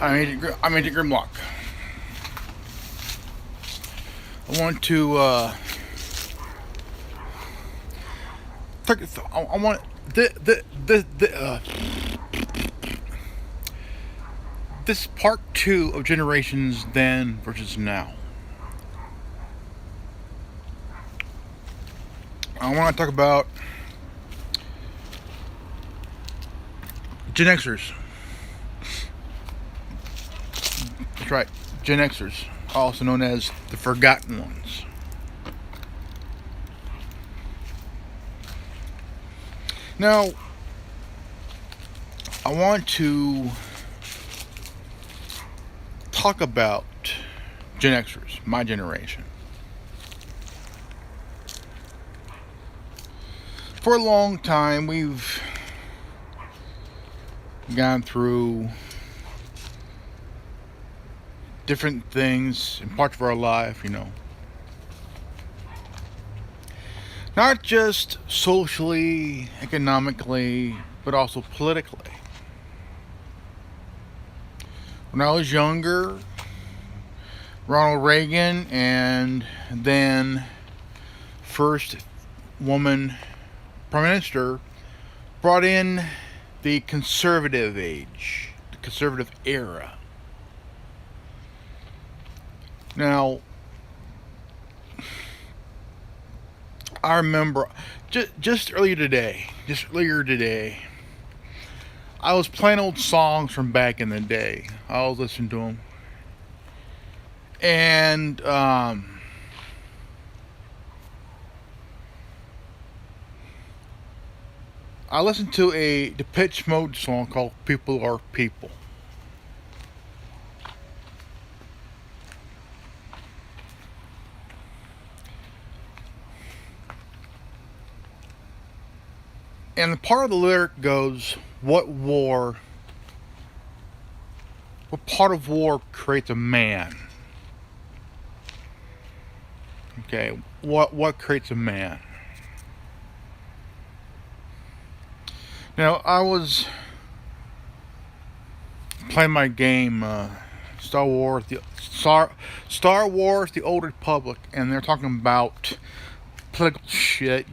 I'm Agent Grimlock. I want to I want this part two of Generations Then versus Now. I want to talk about Gen Xers. That's right, Gen Xers, also known as the Forgotten Ones. Now, I want to talk about Gen Xers, my generation. For a long time, we've gone through different things in parts of our life, Not just socially, economically, but also politically. When I was younger, Ronald Reagan and then first woman prime minister brought in the conservative age, the conservative era. Now, I remember just earlier today, I was playing old songs from back in the day. I was listening to them. And, I listened to a Depeche Mode song called People Are People. And the part of the lyric goes, what part of war creates a man? Okay, what creates a man? Now, I was playing my game, Star Wars, Star Wars: The Old Republic, and they're talking about political shit,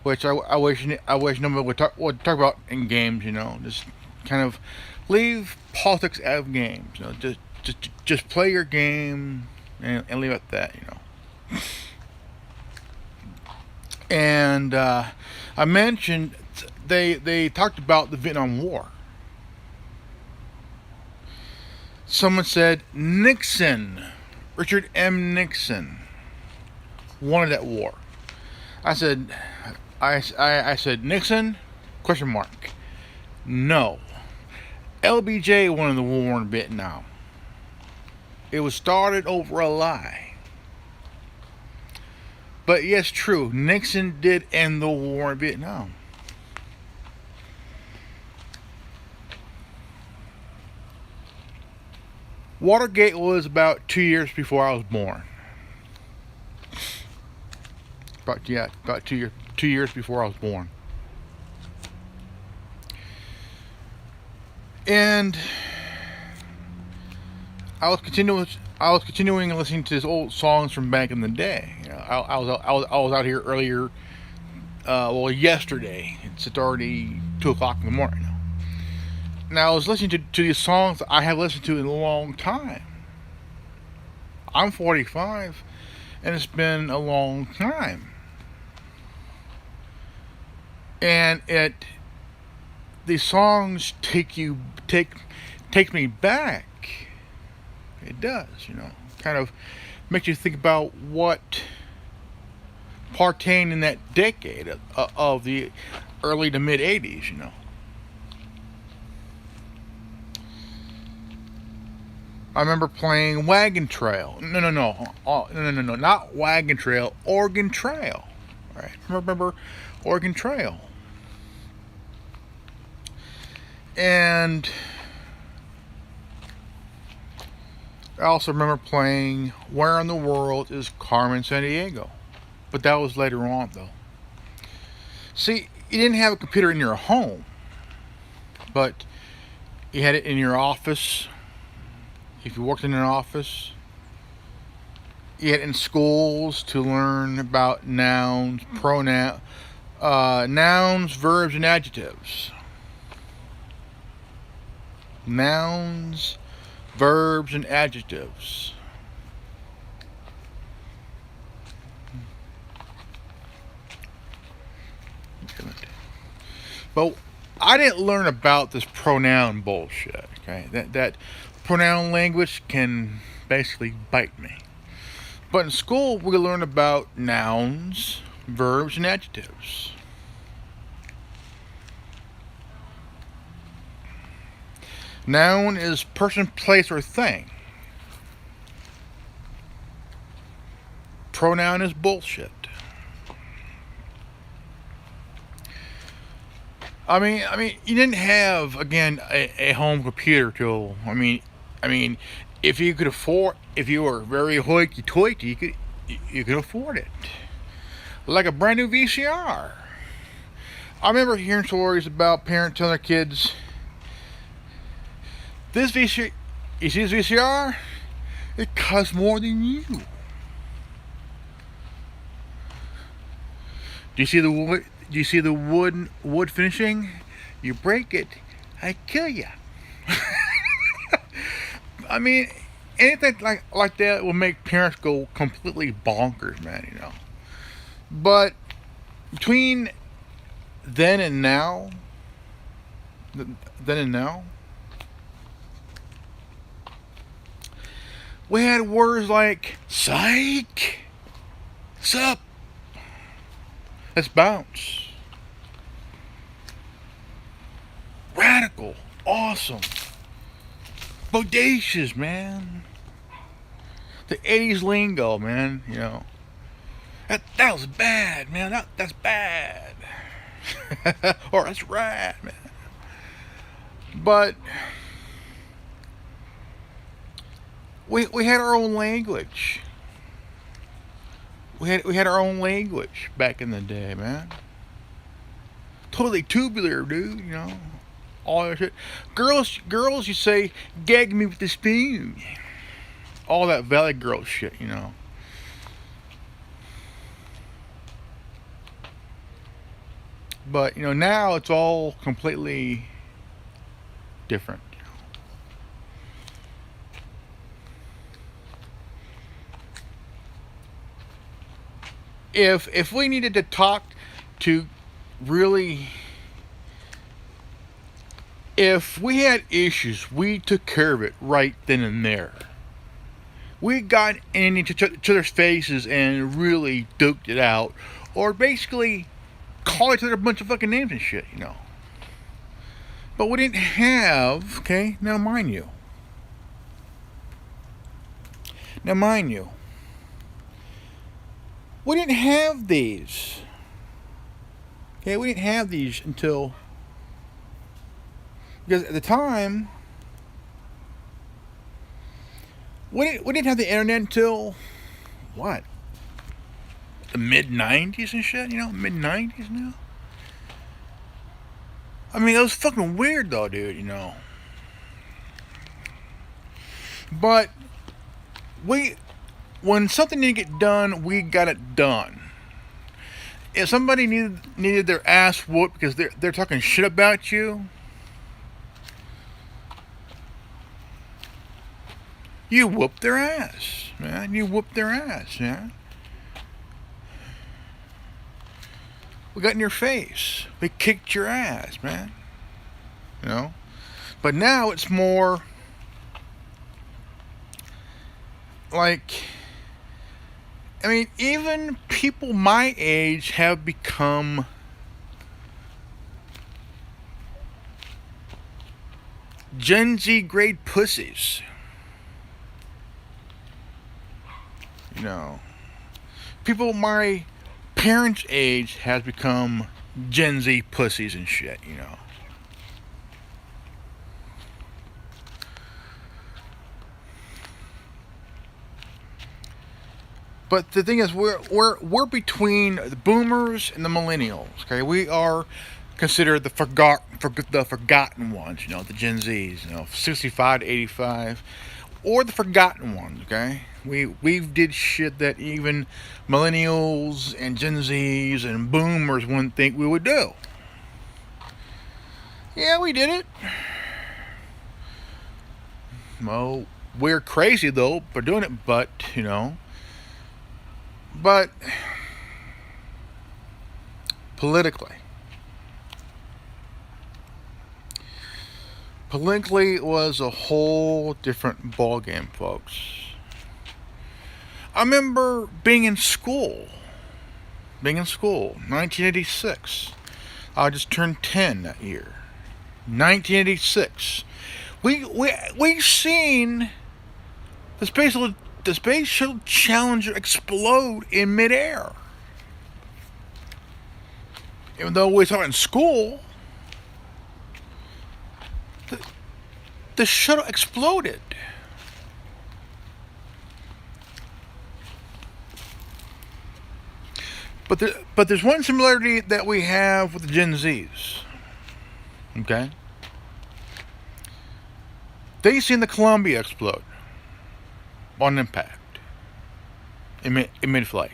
which I wish nobody would talk about in games, just kind of leave politics out of games, just play your game and leave it at that, And I mentioned they talked about the Vietnam War. Someone said Nixon, Richard M. Nixon, wanted that war. I said Nixon? Question mark. No. LBJ wanted the war in Vietnam. It was started over a lie. But yes, true, Nixon did end the war in Vietnam. Watergate was about 2 years before I was born. About 2 years before I was born. And I was continuing listening to his old songs from back in the day. I was out here earlier. Yesterday. It's already 2:00 in the morning now. Now I was listening to these songs I have listened to in a long time. I'm 45, and it's been a long time. And these songs take me back. It does, kind of makes you think about what pertained in that decade of the early to mid 80s, I remember playing Wagon Trail. No, not Wagon Trail, Oregon Trail. All right, remember Oregon Trail. And I also remember playing Where in the World is Carmen Sandiego? But that was later on, though. See, you didn't have a computer in your home, but You had it in your office. If you worked in an office, you had it in schools to learn about nouns, verbs, and adjectives. Nouns, verbs, and adjectives. But I didn't learn about this pronoun bullshit. Okay, that pronoun language can basically bite me. But in school, we learn about nouns, verbs, and adjectives. Noun is person, place, or thing. Pronoun is bullshit. You didn't have again a home computer till if you could afford, if you were very hoity-toity, you could afford it, like a brand new VCR. I remember hearing stories about parents telling their kids, "This VCR, you see this VCR? It costs more than you. Do you see the wood? Do you see the wood finishing? You break it, I kill you." I mean, anything like that will make parents go completely bonkers, man. But between then and now, then and now, we had words like psych, sup, let's bounce, radical, awesome, bodacious, man. The 80s lingo, man. That was bad, man. That's bad. Or that's rad, man. But we had our own language. We had our own language back in the day, man. Totally tubular, dude. All that shit. Girls, you say, "Gag me with the spoon." All that Valley Girl shit. But now it's all completely different. If we needed to talk to really, if we had issues, we took care of it right then and there. We got in each other's faces and really duked it out, or basically called each other a bunch of fucking names and shit. But we didn't have. Okay, now mind you. We didn't have these. Okay, we didn't have these until, because at the time we didn't have the internet until what? The mid '90s and shit. Mid '90s now. It was fucking weird though, dude. But when something didn't get done, we got it done. If somebody needed their ass whooped because they're talking shit about you, you whoop their ass, man. Man. We got in your face. We kicked your ass, man. But now it's more like, even people my age have become Gen Z grade pussies. People my parents' age has become Gen Z pussies and shit. But the thing is, we're between the boomers and the millennials. Okay, we are considered the forgotten ones. You know, the Gen Zs. You know, 65 to 85, or the forgotten ones. Okay, we did shit that even millennials and Gen Zs and boomers wouldn't think we would do. Yeah, we did it. Well, we're crazy though for doing it, but but politically. Politically, it was a whole different ballgame, folks. I remember being in school. 1986. I just turned 10 that year. 1986. We seen the space shuttle Challenger explode in midair. Even though we saw it in school, the shuttle exploded. But there's one similarity that we have with the Gen Zs. Okay? They seen the Columbia explode on impact in mid-flight.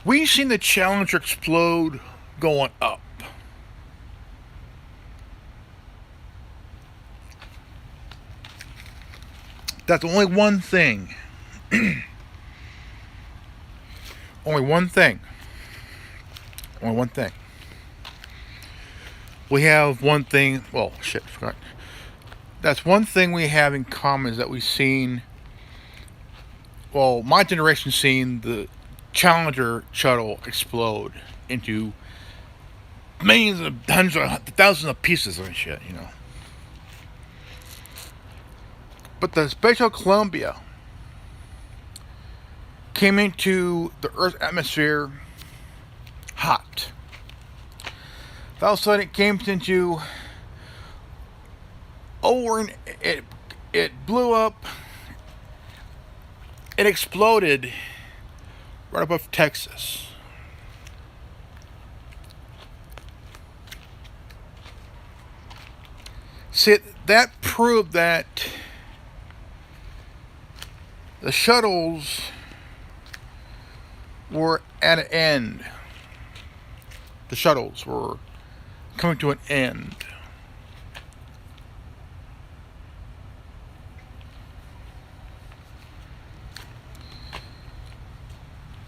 We seen the Challenger explode going up. That's only one thing. Only one thing. Only one thing. We have one thing. Well, shit, I forgot. That's one thing we have in common is that we've seen. Well, my generation seen the Challenger shuttle explode into millions of hundreds of thousands of pieces and shit, But the Special Columbia came into the Earth's atmosphere hot. All of a sudden, it came into and it blew up. It exploded right above Texas. See, that proved that the shuttles were at an end. The shuttles were coming to an end.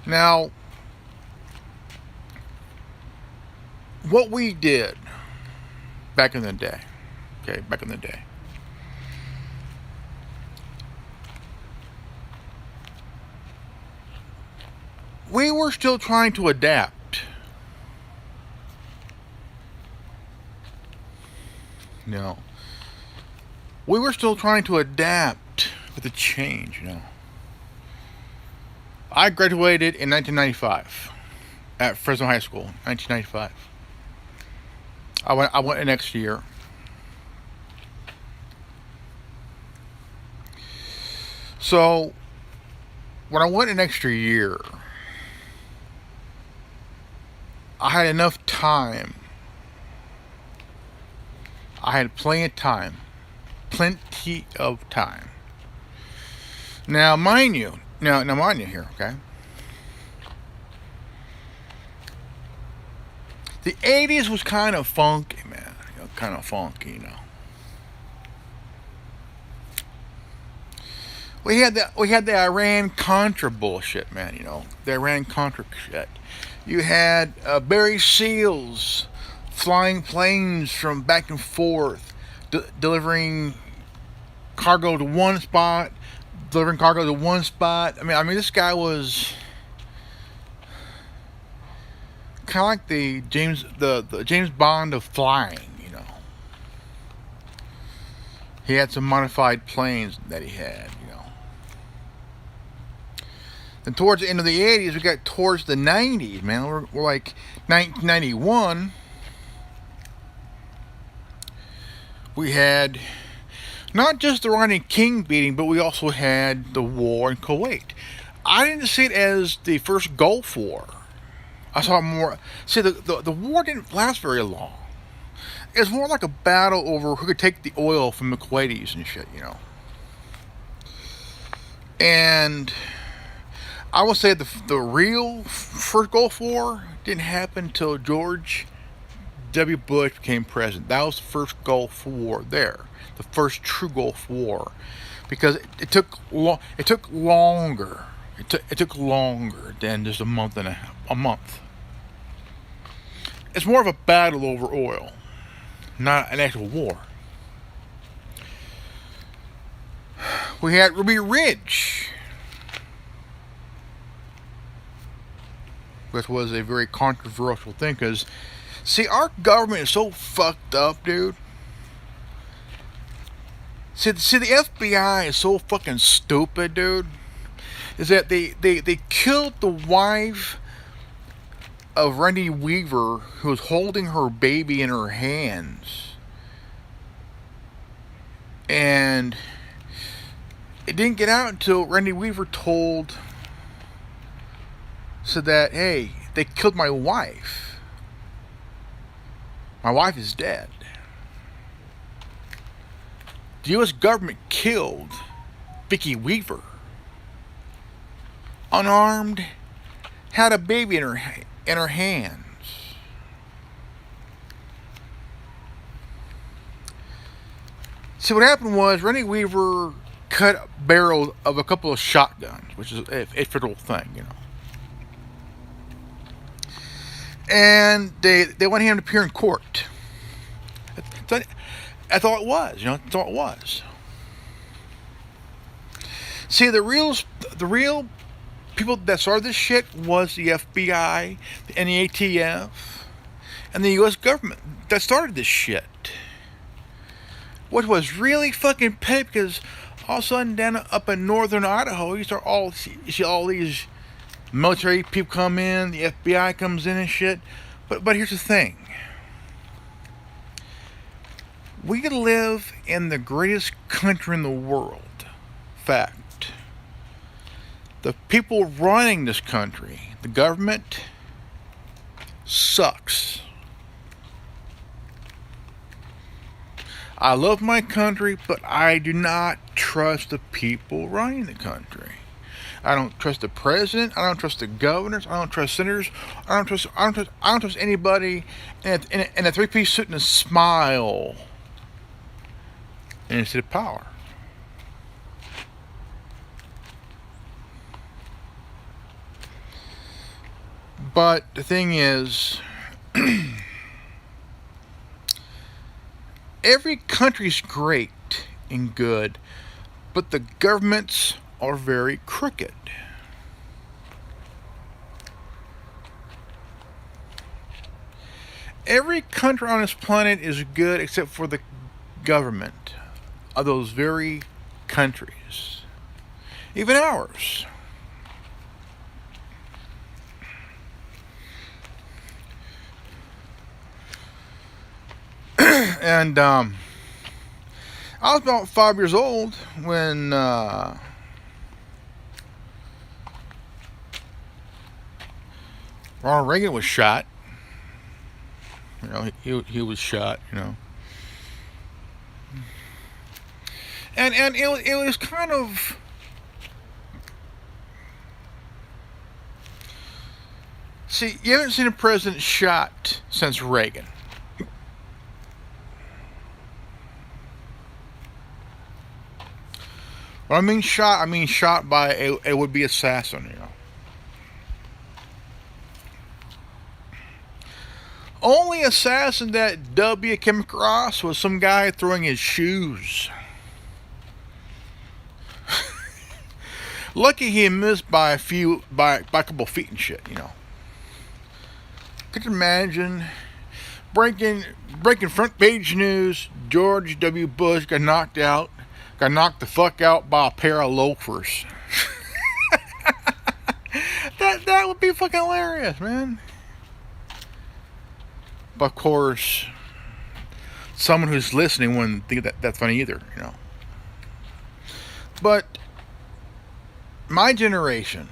Now, what we did back in the day, we were still trying to adapt. No. We were still trying to adapt with the change, I graduated in 1995 at Fresno High School, 1995. I went the next year. So, when I went an extra year, I had enough time. I had plenty of time. Plenty of time. Now, mind you here, okay? The 80s was kind of funky, man. Kind of funky, We had the Iran-Contra bullshit, man, The Iran-Contra shit. You had Barry Seals flying planes from back and forth, delivering cargo to one spot, I mean, this guy was kind of like the James Bond of flying, He had some modified planes that he had, And towards the end of the 80s, we got towards the 90s, man. We're like 1991. We had not just the Iranian King beating, but we also had the war in Kuwait. I didn't see it as the first Gulf War. I saw more. See, the war didn't last very long. It was more like a battle over who could take the oil from the Kuwaitis and shit, you know. And I will say the real first Gulf War didn't happen until George W. Bush became president. That was the first Gulf War there, the first true Gulf War, because it took it took longer. It took longer than just a month and a month. It's more of a battle over oil, not an actual war. We had Ruby Ridge, which was a very controversial thing because, see, our government is so fucked up, dude. See, the FBI is so fucking stupid, dude. Is that they killed the wife of Randy Weaver, who was holding her baby in her hands. And it didn't get out until Randy Weaver said that, hey, they killed my wife. My wife is dead. The U.S. government killed Vicki Weaver. Unarmed, had a baby in her hands. See, what happened was Randy Weaver cut barrels of a couple of shotguns, which is a federal thing, you know. And they wanted him to appear in court. That's all it was, you know. That's all it was. See, the real people that started this shit was the FBI, and the ATF, and the U.S. government that started this shit. What was really fucking petty, because all of a sudden down up in northern Idaho, you see all these military people come in, the FBI comes in and shit. But here's the thing. We live in the greatest country in the world. Fact. The people running this country, the government, sucks. I love my country, but I do not trust the people running the country. I don't trust the president. I don't trust the governors. I don't trust senators. I don't trust anybody in a three-piece suit and a smile instead of power. But the thing is, every country's great and good, but the governments are very crooked. Every country on this planet is good except for the government of those very countries. Even ours. And I was about 5 years old when Ronald Reagan was shot. You know, he was shot. You know, and it was kind of. See, you haven't seen a president shot since Reagan. When I mean shot by a would-be assassin, you know. Only assassin that W came across was some guy throwing his shoes. Lucky he missed by a couple feet and shit, you know. Could you imagine breaking front page news? George W. Bush got knocked the fuck out by a pair of loafers. that would be fucking hilarious, man. But of course, someone who's listening wouldn't think that's funny either, you know. But my generation,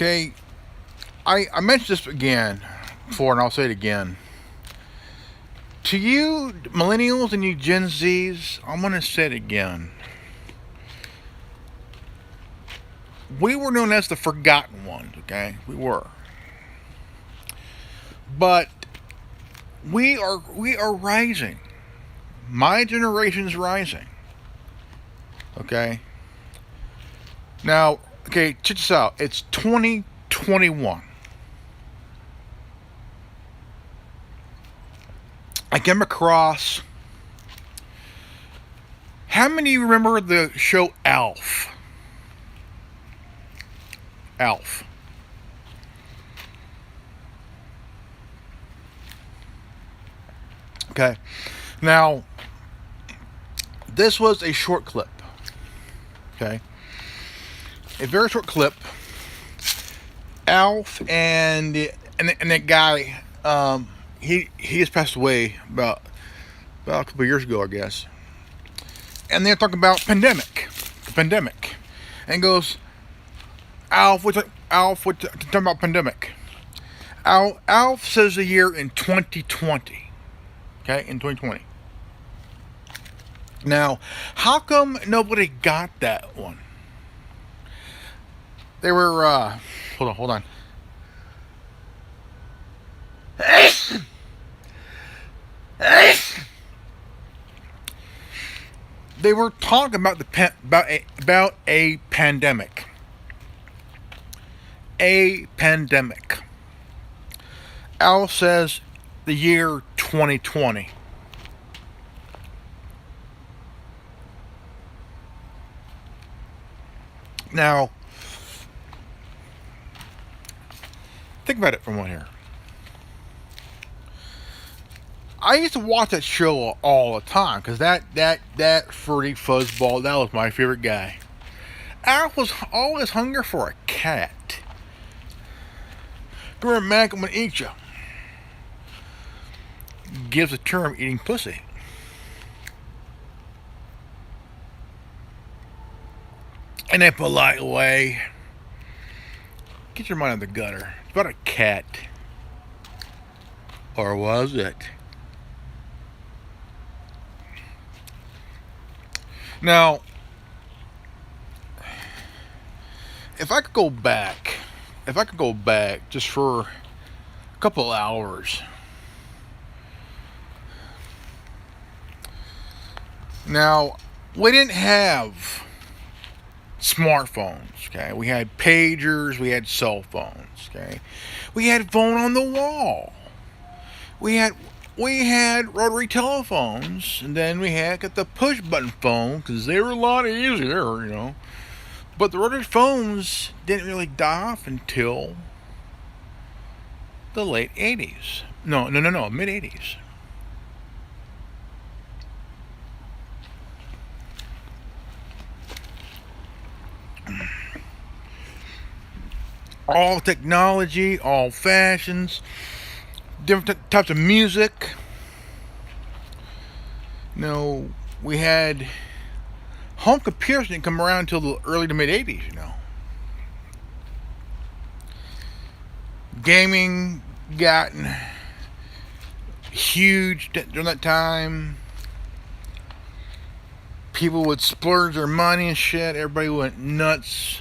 Okay, I mentioned this again before, and I'll say it again. To you millennials and you Gen Zs, I'm going to say it again. We were known as the forgotten ones, okay? We were. But we are rising. My generation's rising. Okay? Now, okay, check this out. It's 2021. I came across. How many remember the show Alf? Alf. Okay. Now, this was a short clip. Okay. A very short clip. Alf and that guy, he just passed away about a couple of years ago, I guess. And they're talking about the pandemic, and goes, Alf, what talking about pandemic? Alf says the year in 2020. Okay, in 2020. Now, how come nobody got that one? They were, hold on. They were talking about about a pandemic. A pandemic. Al says the year 2020. Now, think about it for one here. I used to watch that show all the time because that Freddy Fuzzball, that was my favorite guy. Alf was always hungry for a cat. Come here, Mac, I'm gonna eat you. Gives the term eating pussy. In a polite way. Get your mind out of the gutter. It's about a cat. Or was it? Now, if I could go back just for a couple hours. Now, we didn't have smartphones, okay? We had pagers, we had cell phones, okay? We had phone on the wall. We had rotary telephones, and then we had got the push button phone because they were a lot easier. But the rotary phones didn't really die off until the late 80s. No, mid 80s. All technology, all fashions, different types of music. We had home computers didn't come around until the early to mid 80s. Gaming gotten huge during that time. People would splurge their money and shit. Everybody went nuts.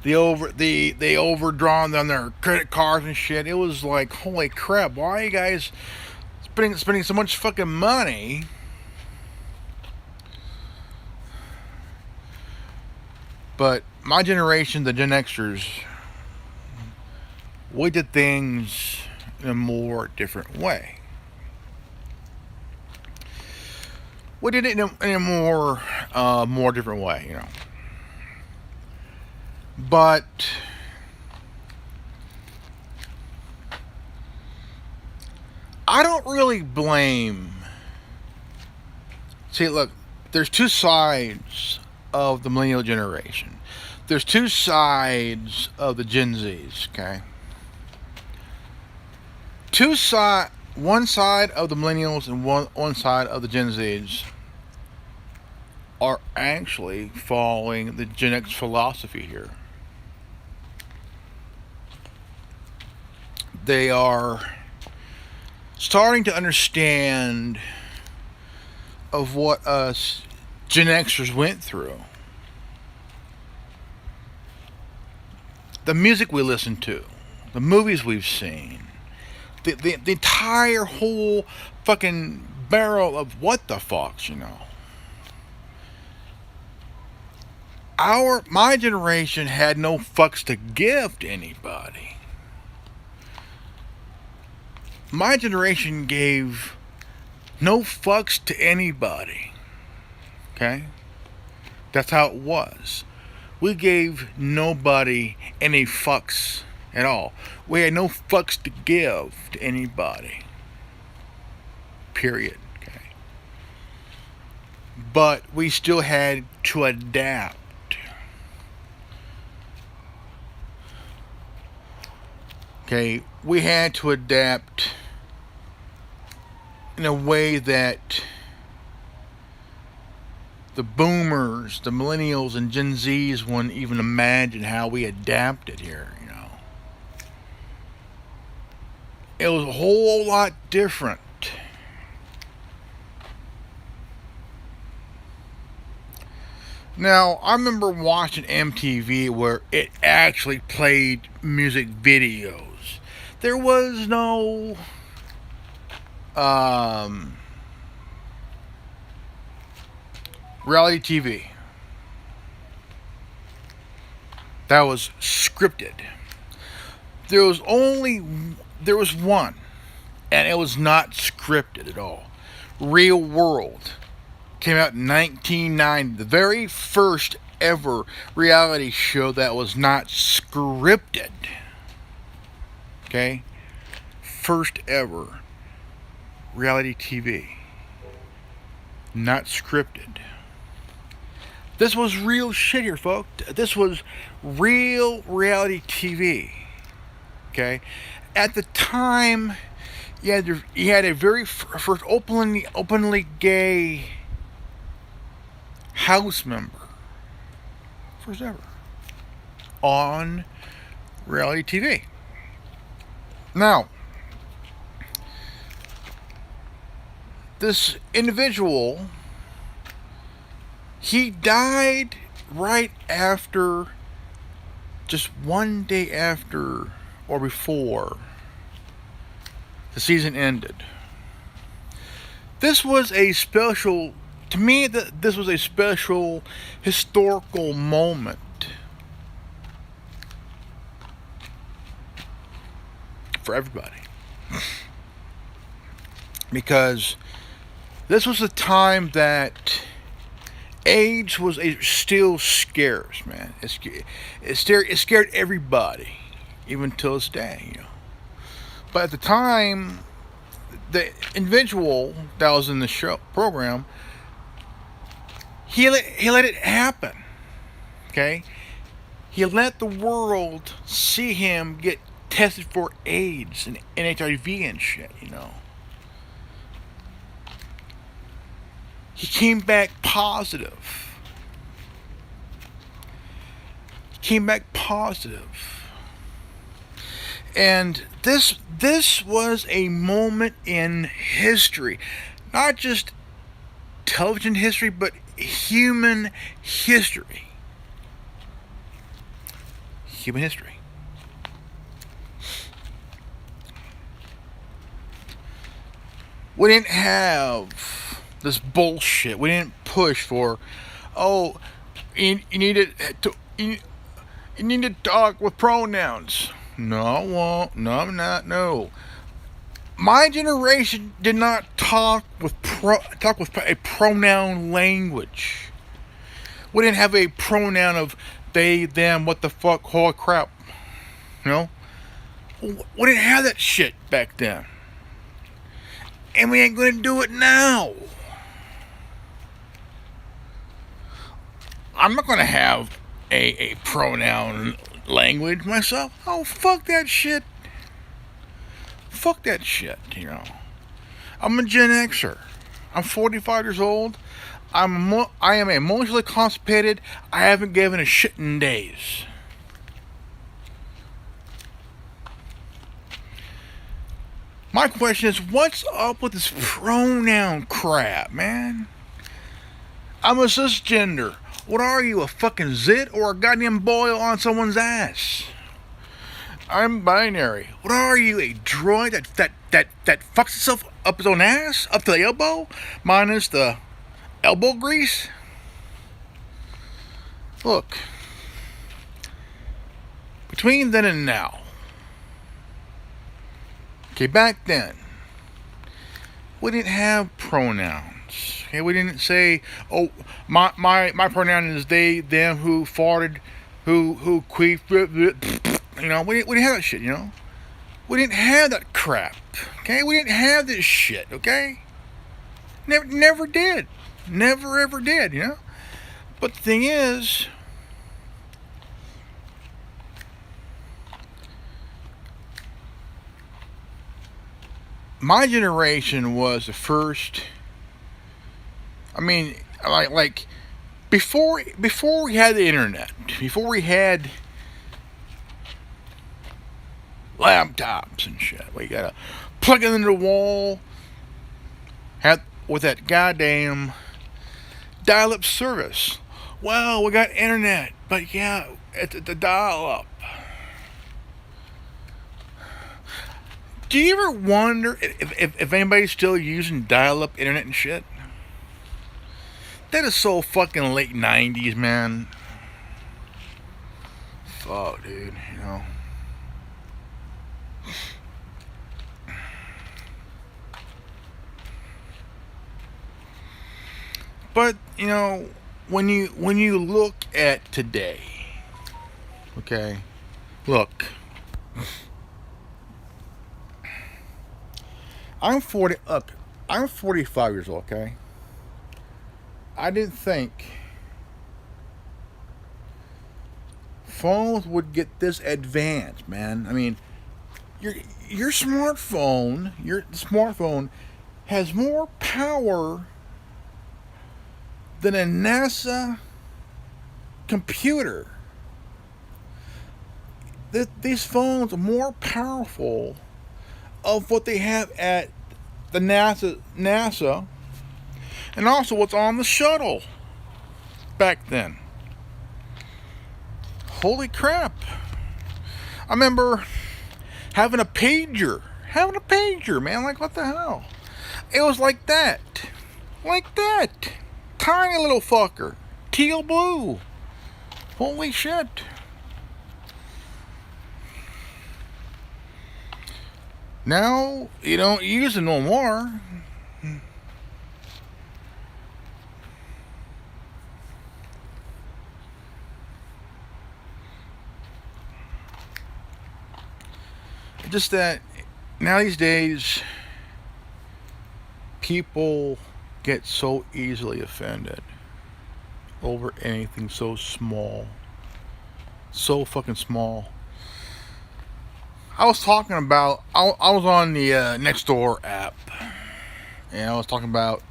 They overdrawn on their credit cards and shit. It was like, holy crap! Why are you guys spending so much fucking money? But my generation, the Gen Xers, we did things in a more different way. We did it in a more different way. But I don't really blame. See, look, there's two sides of the millennial generation. There's two sides of the Gen Zs, okay? One side of the millennials and one side of the Gen Zs are actually following the Gen X philosophy here. They are starting to understand of what us Gen Xers went through. The music we listen to, the movies we've seen, the entire whole fucking barrel of what the fucks, you know. My generation had no fucks to give to anybody. My generation gave no fucks to anybody. Okay? That's how it was. We gave nobody any fucks at all. We had no fucks to give to anybody. Period. Okay? But we still had to adapt. Okay, we had to adapt in a way that the boomers, the millennials, and Gen Zs wouldn't even imagine how we adapted here, you know. It was a whole lot different. Now, I remember watching MTV where it actually played music videos. There was no reality TV. That was scripted. There was one, and it was not scripted at all. Real World came out in 1990, the very first ever reality show that was not scripted. Okay? First ever reality TV. Not scripted. This was real shit here, folks. This was real reality TV. Okay? At the time, you had a very first openly gay house member. First ever. On reality TV. Now, this individual, he died right after, just one day after or before the season ended. This was a special, to me, this was a special historical moment. For everybody. Because this was a time that AIDS was still scarce, man. It scared everybody, even till this day, you know. But at the time, the individual that was in the show program, he let it happen. Okay? He let the world see him get tested for AIDS and HIV and shit, you know. He came back positive. And this was a moment in history. Not just television history, but human history. Human history. We didn't have this bullshit. We didn't push for, oh, you need to talk with pronouns. No, I won't. No, I'm not. No. My generation did not talk with a pronoun language. We didn't have a pronoun of they, them, what the fuck, holy crap. You know? We didn't have that shit back then. And we ain't gonna do it now. I'm not gonna have a pronoun language myself. Oh, fuck that shit. Fuck that shit, you know. I'm a Gen Xer. I'm 45 years old. I am emotionally constipated. I haven't given a shit in days. My question is, what's up with this pronoun crap, man? I'm a cisgender. What are you, a fucking zit or a goddamn boil on someone's ass? I'm binary. What are you, a droid that fucks itself up its own ass, up to the elbow, minus the elbow grease? Look, between then and now, okay, back then, we didn't have pronouns. Okay, we didn't say, oh, my pronoun is they, them, who farted, who queefed, you know, we didn't have that shit, you know? We didn't have that crap, okay? We didn't have this shit, okay? Never did. Never ever did, you know? But the thing is, my generation was the first. I mean, like before we had the internet, before we had laptops and shit, we gotta plug it into the wall, have with that goddamn dial-up service. Well, we got internet, but yeah, it's the dial-up. Do you ever wonder if anybody's still using dial-up internet and shit? That is so fucking late 90s, man. Fuck, dude, you know. But, you know, when you look at today, okay, look, I'm 40. Look, I'm 45 years old. Okay, I didn't think phones would get this advanced, man. I mean, your smartphone has more power than a NASA computer. These phones are more powerful of what they have at the NASA, and also what's on the shuttle back then. Holy crap! I remember having a pager, man. Like, what the hell? It was like that, tiny little fucker, teal blue. Holy shit! Now you don't use it no more. Just that now these days people get so easily offended over anything so small. So fucking small. I was talking about, I was on the Nextdoor app, and I was talking about,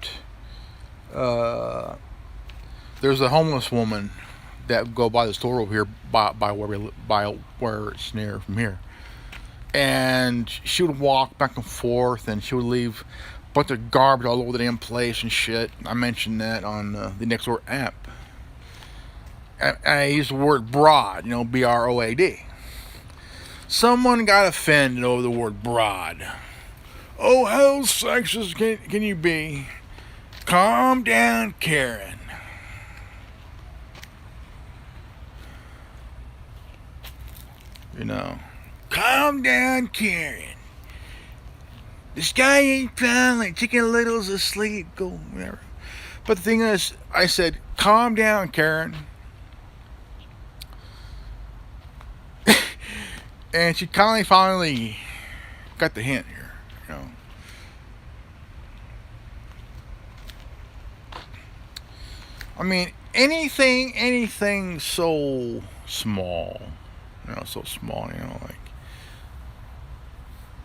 there's a homeless woman that would go by the store over here by where it's near from here. And she would walk back and forth, and she would leave a bunch of garbage all over the damn place and shit. I mentioned that on the Nextdoor app. I used the word broad, you know, BROAD. Someone got offended over the word broad. Oh, how sexist can you be? Calm down, Karen. You know, calm down, Karen. This guy ain't found like Chicken Little's asleep. Go, whatever. But the thing is, I said, calm down, Karen. And she finally got the hint here, you know. I mean, anything so small, you know, you know, like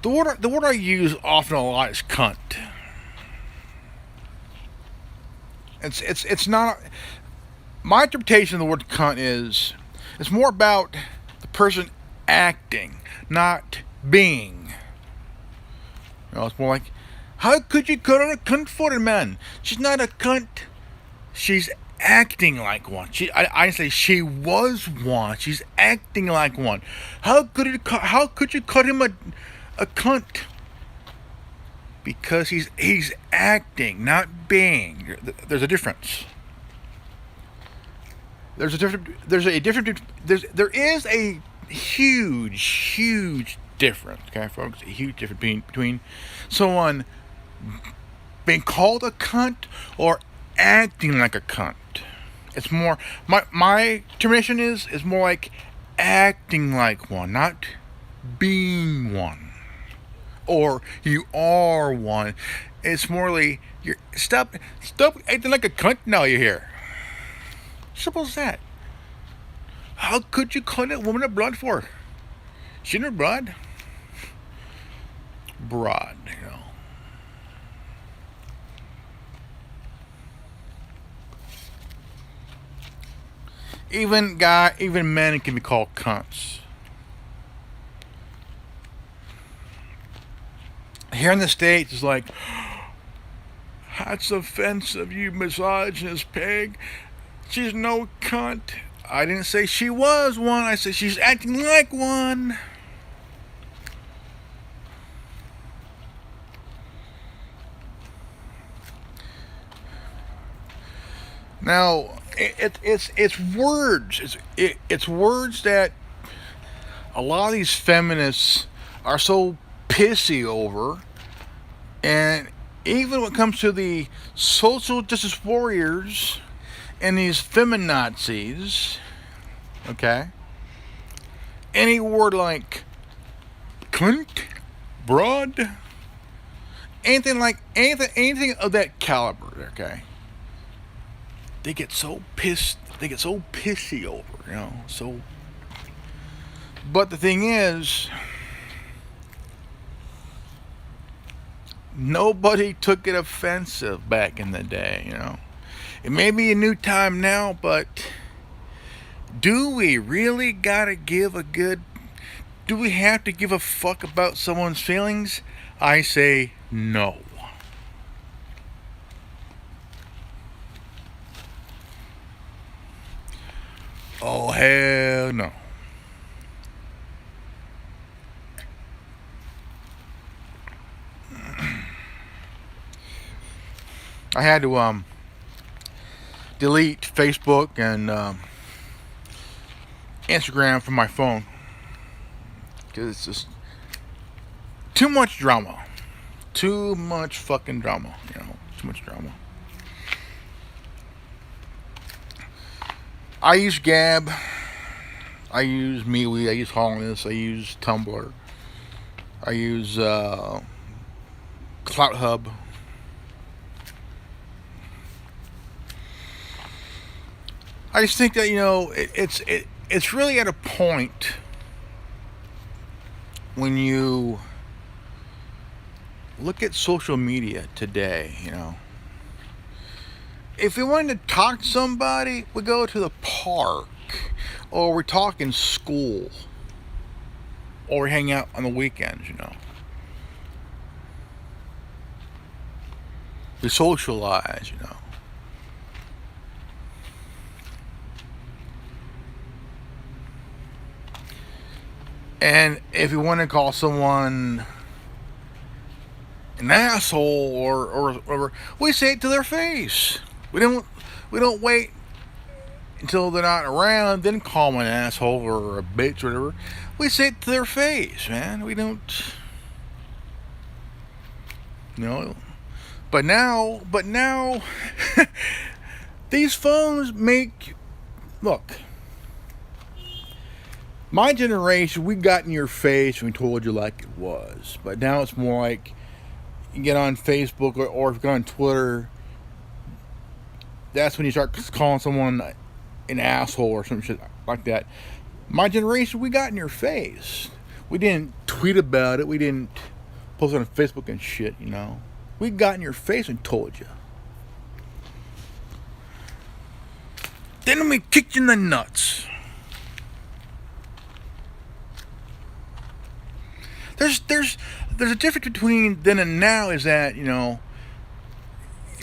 the word I use often a lot is cunt. It's not. My interpretation of the word cunt is it's more about the person acting, not being. It's more like, how could you call her a cunt for a man? She's not a cunt. She's acting like one. I say she was one. She's acting like one. How could you call him a cunt? Because he's acting, not being. There's a difference. There is a huge difference, okay, folks? A huge difference between someone being called a cunt or acting like a cunt. It's more my termination is more like acting like one, not being one. Or you are one. It's more like you're stop acting like a cunt now you're here. Simple as that. How could you call that woman a broad for? She's not broad. Broad, Even men can be called cunts. Here in the States, it's like, that's offensive, you misogynist pig. She's no cunt. I didn't say she was one. I said she's acting like one. Now, it's words. It's words that a lot of these feminists are so pissy over, and even when it comes to the social justice warriors and these feminazis, okay, any word like cunt, broad, anything of that caliber, okay, they get so pissed, they get so pissy over, so. But the thing is, nobody took it offensive back in the day, It may be a new time now, but do we really gotta give do we have to give a fuck about someone's feelings? I say no. Oh, hell no. I had to delete Facebook and Instagram from my phone because it's just too much drama, too much fucking drama, too much drama. I use Gab, I use MeWe, I use Holness, I use Tumblr, I use CloutHub. I just think that it's really at a point when you look at social media today, if we wanted to talk to somebody, we go to the park, or we talk in school, or we hang out on the weekends, We socialize, And if you want to call someone an asshole or whatever, we say it to their face. We don't wait until they're not around, then call them an asshole or a bitch or whatever. We say it to their face, man. We don't, But now, these phones look. My generation, we got in your face and we told you like it was. But now it's more like you get on Facebook or if you go on Twitter, that's when you start calling someone an asshole or some shit like that. My generation, we got in your face. We didn't tweet about it. We didn't post it on Facebook and shit, We got in your face and told you. Then we kicked you in the nuts. there's a difference between then and now. Is that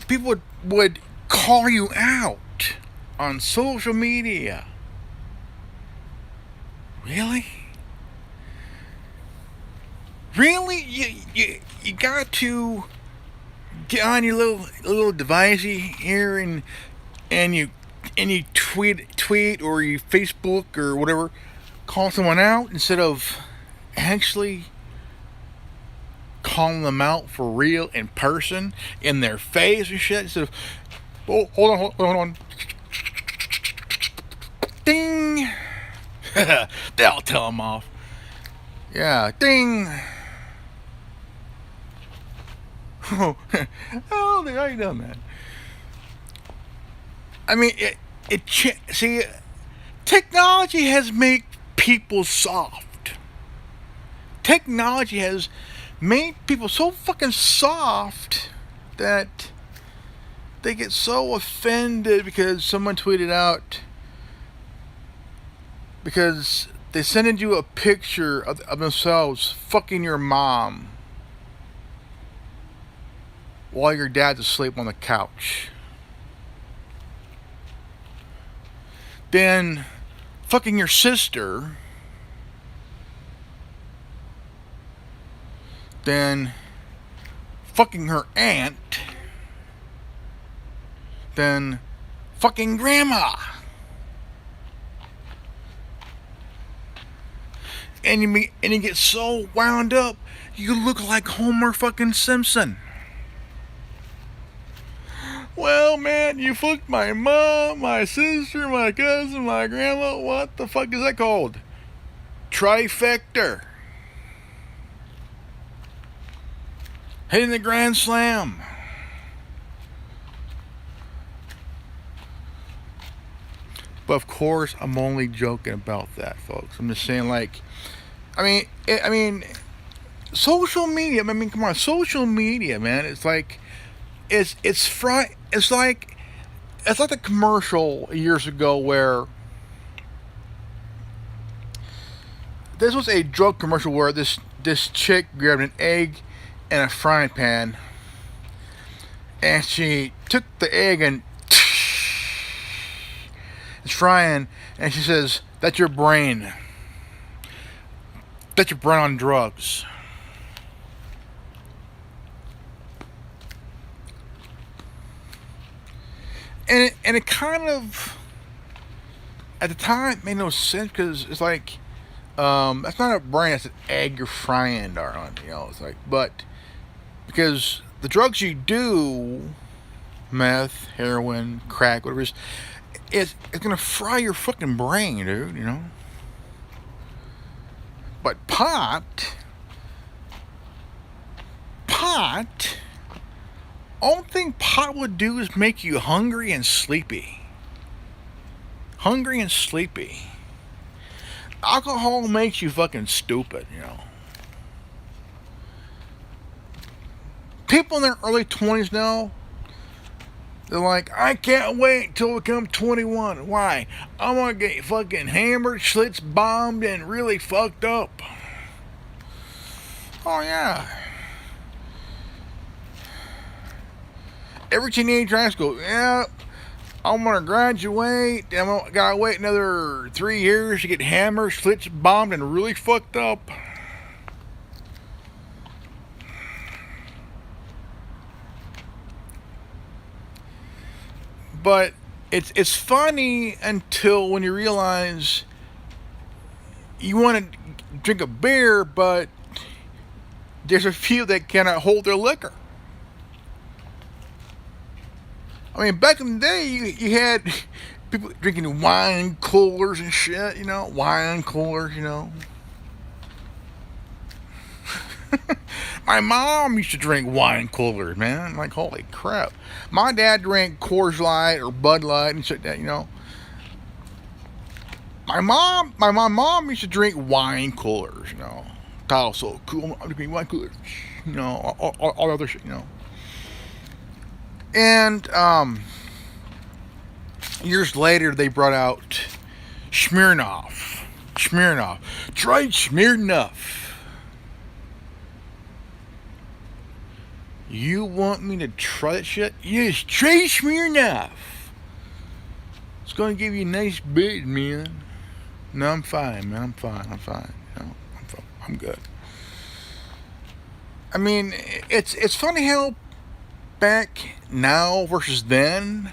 people would call you out on social media. Really? Really? You got to get on your little device here and you tweet or you Facebook or whatever, call someone out instead of actually calling them out for real in person in their face and shit instead of hold on ding. They'll tell them off. Yeah, ding. Oh, I don't think I done that. I mean, see, technology has made people soft. Technology has made people so fucking soft that they get so offended because someone tweeted out, because they sending you a picture of themselves fucking your mom while your dad's asleep on the couch. Then fucking your sister. Then fucking her aunt. Then fucking grandma. And you get so wound up, you look like Homer fucking Simpson. Well, man, you fucked my mom, my sister, my cousin, my grandma. What the fuck is that called? Trifecta. Hitting the grand slam. But of course, I'm only joking about that, folks. I'm just saying, like, I mean, social media. I mean, come on, social media, man. It's like, it's like the commercial years ago where this was a drug commercial where this chick grabbed an egg and a frying pan, and she took the egg and it's frying, and she says, "That's your brain. That's your brain on drugs." And it kind of, at the time, made no sense because it's like, that's not a brain, that's an egg you're frying, darling. It's like, but because the drugs you do, meth, heroin, crack, whatever it is, it's gonna fry your fucking brain, dude. But pot, only thing pot would do is make you hungry and sleepy. Alcohol makes you fucking stupid. People in their early 20s now, they're like, I can't wait till we become 21. Why? I'm gonna get fucking hammered, slits bombed, and really fucked up. Oh yeah. Every teenager in high school, yeah, I'm gonna graduate. Gotta wait another 3 years to get hammered, slits bombed, and really fucked up. But it's funny until when you realize you want to drink a beer, but there's a few that cannot hold their liquor. I mean, back in the day, you had people drinking wine coolers and shit, wine coolers, My mom used to drink wine coolers, man. Like, holy crap. My dad drank Coors Light or Bud Light and shit like that, My mom used to drink wine coolers, Thought was so cool. I'm drinking wine coolers, all other shit, And years later, they brought out Smirnoff. Tried Smirnoff. You want me to try that shit? Yes, trace me enough. It's gonna give you a nice bed, man. No, I'm fine, man. I'm fine. I'm fine. No, I'm fine. I'm good. I mean, it's funny how back now versus then.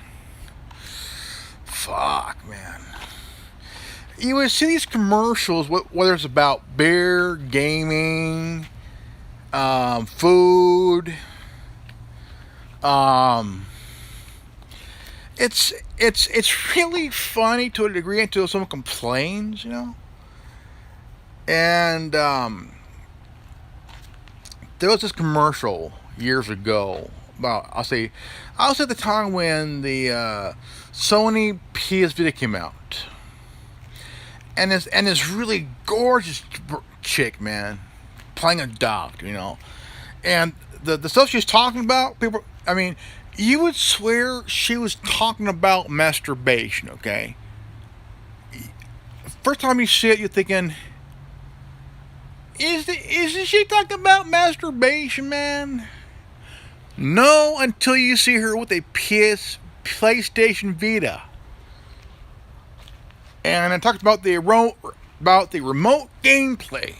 Fuck, man. You would see these commercials, whether it's about beer, gaming, food. Um, it's really funny to a degree until someone complains, you know. And there was this commercial years ago about I'll say at the time when the Sony PS Vita came out, and this really gorgeous chick, man, playing a doctor, you know, and the stuff she was talking about, people, I mean, you would swear she was talking about masturbation. Okay, first time you see it, you're thinking, isn't she talking about masturbation, man? No, until you see her with a PlayStation Vita. And I talked about the remote gameplay.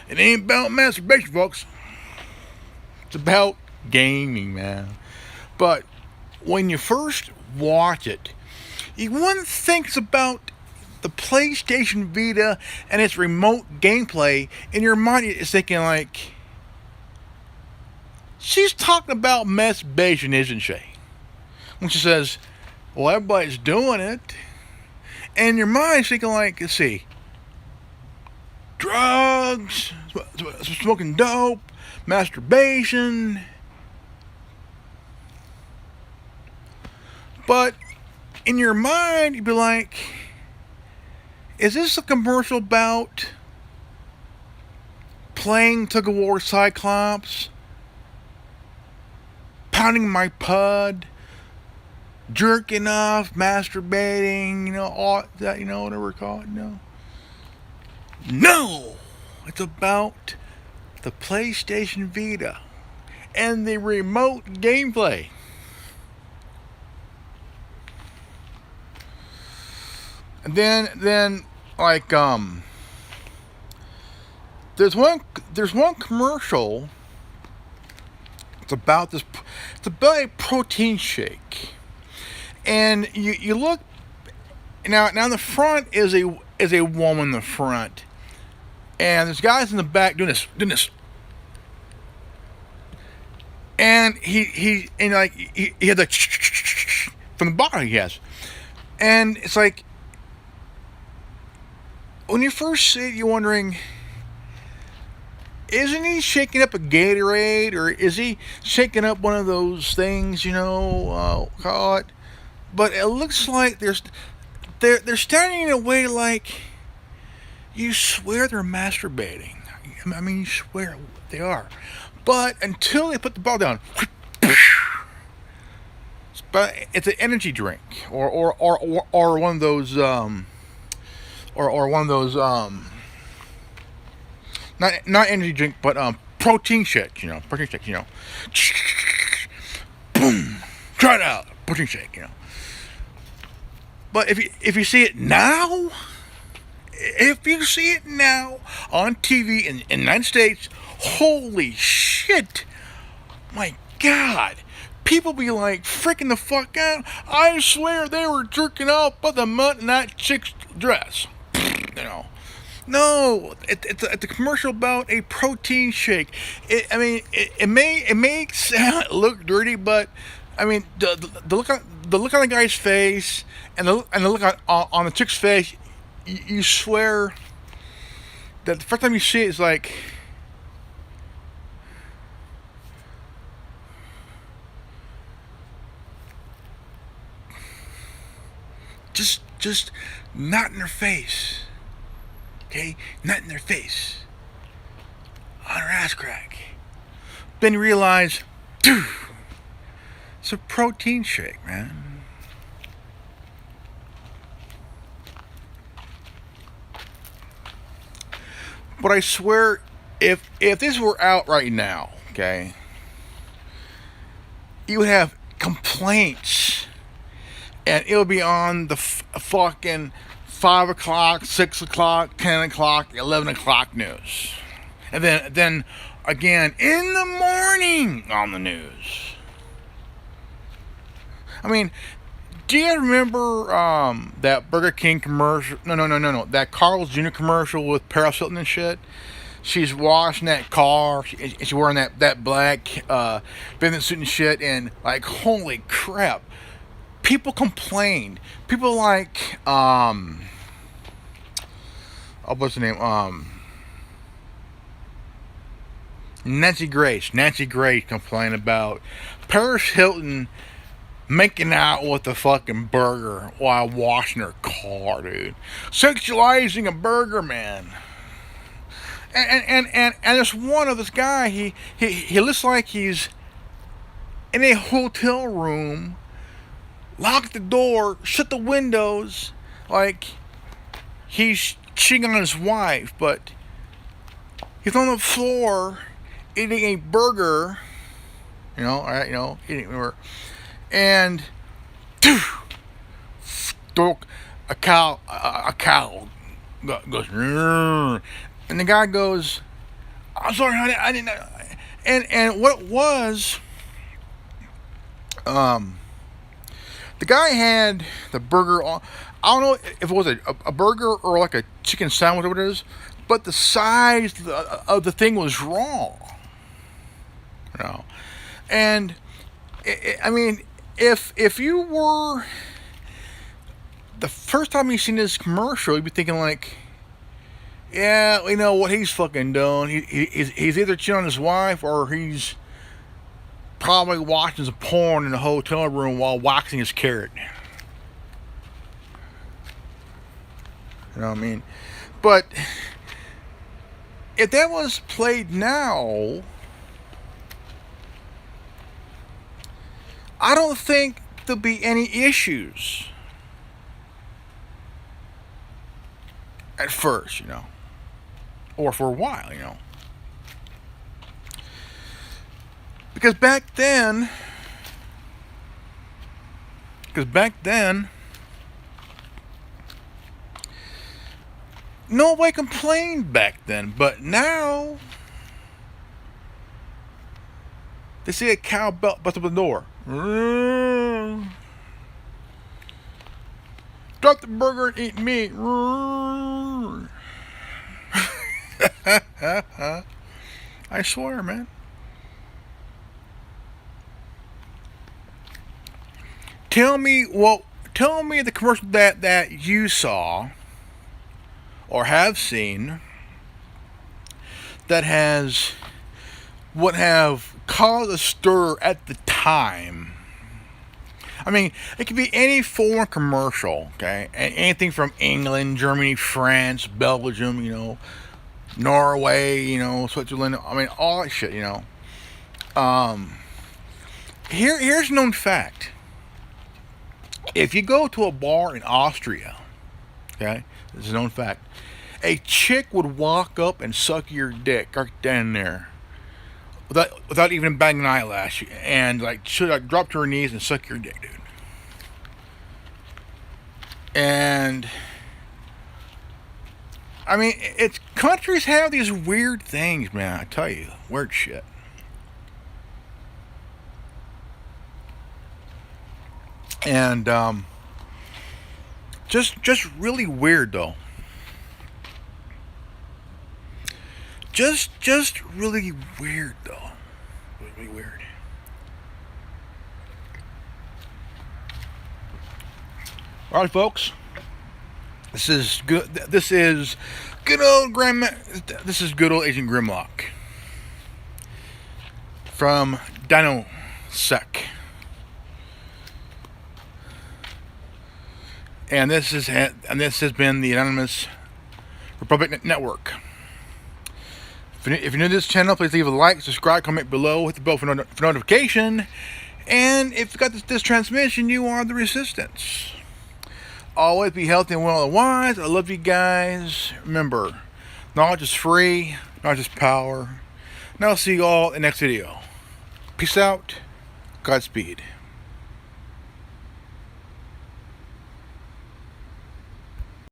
It ain't about masturbation, folks. It's about gaming, man. But when you first watch it, you wouldn't think it's about the PlayStation Vita and its remote gameplay. In your mind, it's thinking like, she's talking about masturbation, isn't she? When she says, well, everybody's doing it. And your mind's thinking like, let's see, drugs, smoking dope, masturbation. But in your mind, you'd be like, is this a commercial about playing tug of war Cyclops, pounding my pud, jerking off, masturbating, you know, all that, you know, whatever we call it, no. No! It's about the PlayStation Vita and the remote gameplay. And then like there's one commercial. It's about a protein shake. And you look now in the front is a woman in the front. And there's guys in the back doing this. And he had the from the bottom he has. And it's like, when you first see it, you're wondering, isn't he shaking up a Gatorade, or is he shaking up one of those things, you know, call it? But it looks like they're standing in a way like you swear they're masturbating. I mean, you swear they are. But until they put the ball down, but it's an energy drink, or one of those or one of those not energy drink, but protein shake, you know, boom, try it out, protein shake, you know. But if you see it now, on TV in the United States, holy shit, my God. People be like freaking the fuck out. I swear they were jerking off by the mutt in that chick's dress. You know, no, it's a commercial about a protein shake. It may sound look dirty, but I mean the look on the guy's face and the look on the chick's face, you swear that the first time you see it is like, just not in their face. Okay? Not in their face. On her ass crack. Then you realize, dude, it's a protein shake, man. But I swear, if this were out right now, okay, you would have complaints, and it would be on the fucking 5 o'clock, 6 o'clock, 10 o'clock, 11 o'clock news. And then again in the morning on the news. I mean, do you remember that Burger King commercial? No. That Carl's Jr. commercial with Paris Hilton and shit? She's washing that car. She's wearing that black bathing suit and shit. And, like, holy crap. People complained. People like, what's the name? Nancy Grace. Nancy Grace complained about Paris Hilton making out with a fucking burger while washing her car, dude. Sexualizing a burger, man. And there's one of this guy, he looks like he's in a hotel room, locked the door, shut the windows, like he's cheating on his wife, but he's on the floor eating a burger, eating a burger, and a cow goes, and the guy goes, "I'm sorry, honey, I didn't know." And what it was, the guy had the burger on. I don't know if it was a burger or like a chicken sandwich or what it is, but the size of the thing was wrong. And I mean, if you were the first time you seen this commercial, you'd be thinking like, yeah, we know what he's fucking doing. He's either cheating on his wife or he's probably watching some porn in a hotel room while waxing his carrot. You know what I mean? But if that was played now, I don't think there'll be any issues at first, or for a while, because back then nobody complained back then, but now they see a cow bust up the door. Drop the burger and eat meat. I swear, man. Tell me the commercial that you saw or have seen that would have caused a stir at the time. I mean, it could be any foreign commercial, okay? Anything from England, Germany, France, Belgium, Norway, Switzerland. I mean, all that shit, Here's a known fact. If you go to a bar in Austria, okay, this is a known fact, a chick would walk up and suck your dick right down there. Without even batting an eyelash, and should drop to her knees and suck your dick, dude. And I mean, countries have these weird things, man. I tell you, weird shit. And just really weird though. Just really weird though. Really weird. All right, folks. This is good. This is good old grandma. This is good old Agent Grimlock from Dino Sec. And this has been the Anonymous Republic Network. If you're new to this channel, please leave a like, subscribe, comment below, hit the bell for notification. And if you got this transmission, you are the resistance. Always be healthy and well and wise. I love you guys. Remember, knowledge is free, knowledge is power. And I'll see you all in the next video. Peace out. Godspeed.